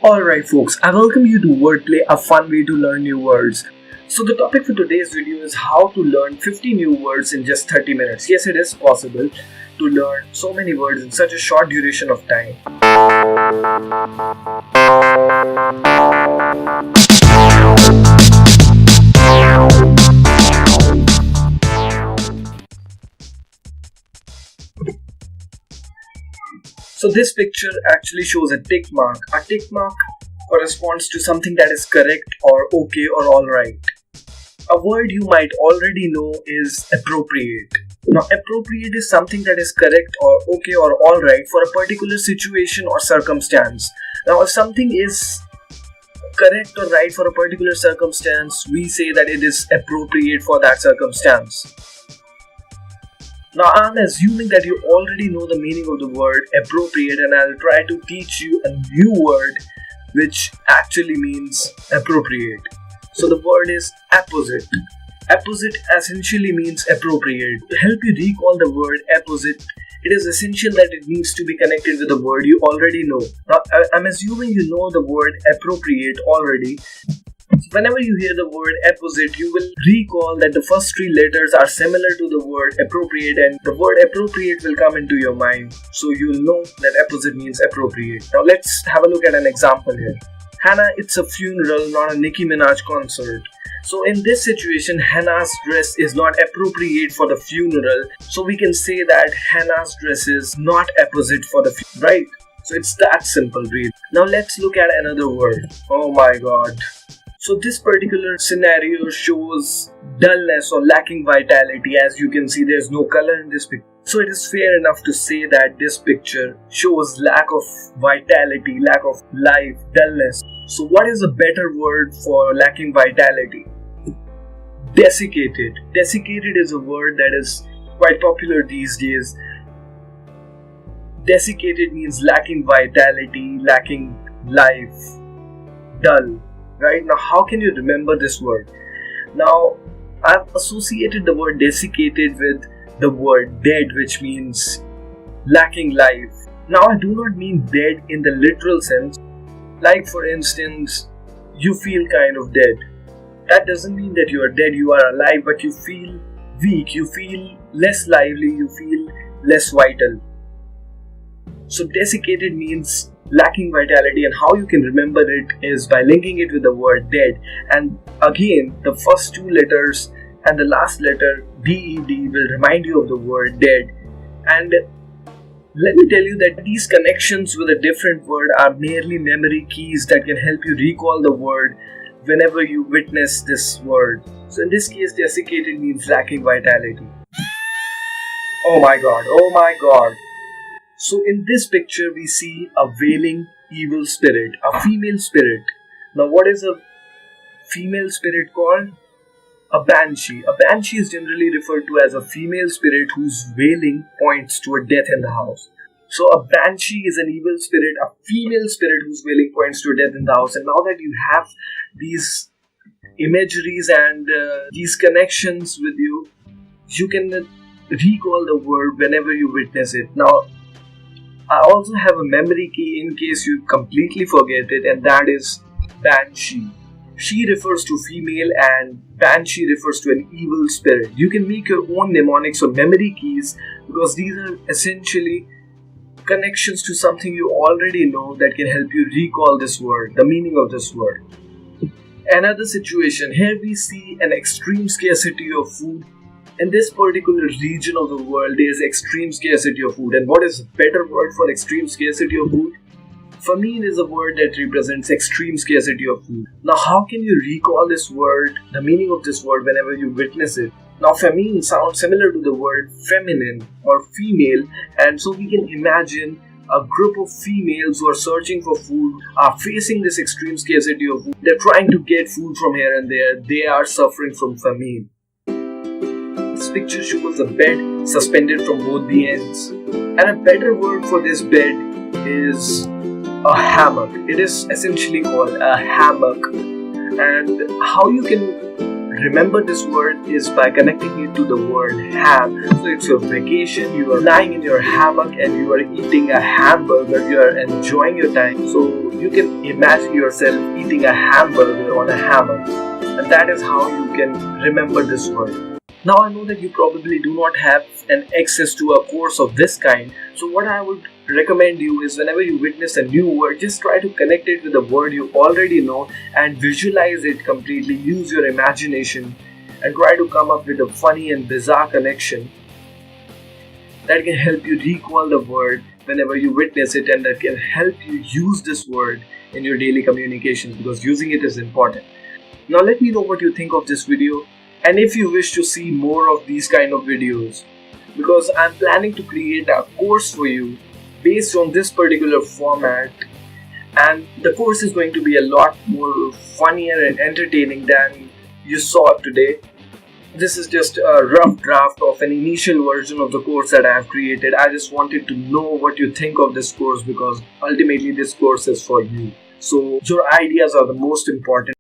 Alright folks, I welcome you to Wordplay, a fun way to learn new words. So the topic for today's video is how to learn 50 new words in just 30 minutes. Yes, it is possible to learn so many words in such a short duration of time. So this picture actually shows a tick mark. A tick mark corresponds to something that is correct or okay or alright. A word you might already know is appropriate. Now appropriate is something that is correct or okay or alright for a particular situation or circumstance. Now if something is correct or right for a particular circumstance, we say that it is appropriate for that circumstance. Now I'm assuming that you already know the meaning of the word appropriate, and I'll try to teach you a new word which actually means appropriate. So the word is apposite. Apposite essentially means appropriate. To help you recall the word apposite, it is essential that it needs to be connected with a word you already know. Now I'm assuming you know the word appropriate already. Whenever you hear the word apposite, you will recall that the first three letters are similar to the word appropriate, and the word appropriate will come into your mind. So you'll know that apposite means appropriate. Now let's have a look at an example here. Hannah, it's a funeral, not a Nicki Minaj concert. So in this situation, Hannah's dress is not appropriate for the funeral. So we can say that Hannah's dress is not apposite for the funeral, right? So it's that simple, really. Now let's look at another word. Oh my god. So this particular scenario shows dullness or lacking vitality. As you can see, there's no color in this picture. So it is fair enough to say that this picture shows lack of vitality, lack of life, dullness. So what is a better word for lacking vitality? Desiccated. Desiccated is a word that is quite popular these days. Desiccated means lacking vitality, lacking life, dull. Right? Now how can you remember this word? Now I've associated the word desiccated with the word dead, which means lacking life. Now I do not mean dead in the literal sense. Like for instance, you feel kind of dead. That doesn't mean that you are dead, you are alive, but you feel weak, you feel less lively, you feel less vital. So desiccated means lacking vitality, and how you can remember it is by linking it with the word dead. And again, the first two letters and the last letter DED will remind you of the word dead. And let me tell you that these connections with a different word are merely memory keys that can help you recall the word whenever you witness this word. So in this case, desiccated means lacking vitality. Oh my god. So in this picture we see a wailing evil spirit, a female spirit. Now what is a female spirit called? A banshee. A banshee is generally referred to as a female spirit whose wailing points to a death in the house. So a banshee is an evil spirit, a female spirit whose wailing points to a death in the house. And now that you have these imageries and these connections with you, you can recall the word whenever you witness it. Now I also have a memory key in case you completely forget it, and that is banshee. She refers to female and banshee refers to an evil spirit. You can make your own mnemonics or memory keys because these are essentially connections to something you already know that can help you recall this word, the meaning of this word. Another situation, here we see an extreme scarcity of food. In this particular region of the world, there is extreme scarcity of food. And what is a better word for extreme scarcity of food? Famine is a word that represents extreme scarcity of food. Now, how can you recall this word, the meaning of this word, whenever you witness it? Now, famine sounds similar to the word feminine or female, and so we can imagine a group of females who are searching for food, are facing this extreme scarcity of food. They're trying to get food from here and there. They are suffering from famine. This picture shows a bed suspended from both the ends. And a better word for this bed is a hammock. It is essentially called a hammock. And how you can remember this word is by connecting it to the word ham. So it's your vacation, you are lying in your hammock and you are eating a hamburger, you are enjoying your time. So you can imagine yourself eating a hamburger on a hammock, and that is how you can remember this word. Now I know that you probably do not have an access to a course of this kind, so what I would recommend you is whenever you witness a new word, just try to connect it with a word you already know and visualize it completely. Use your imagination and try to come up with a funny and bizarre connection that can help you recall the word whenever you witness it, and that can help you use this word in your daily communications, because using it is important. Now let me know what you think of this video, and if you wish to see more of these kind of videos, because I'm planning to create a course for you based on this particular format, and the course is going to be a lot more funnier and entertaining than you saw today. This is just a rough draft of an initial version of the course that I have created. I just wanted to know what you think of this course, because ultimately this course is for you. So your ideas are the most important.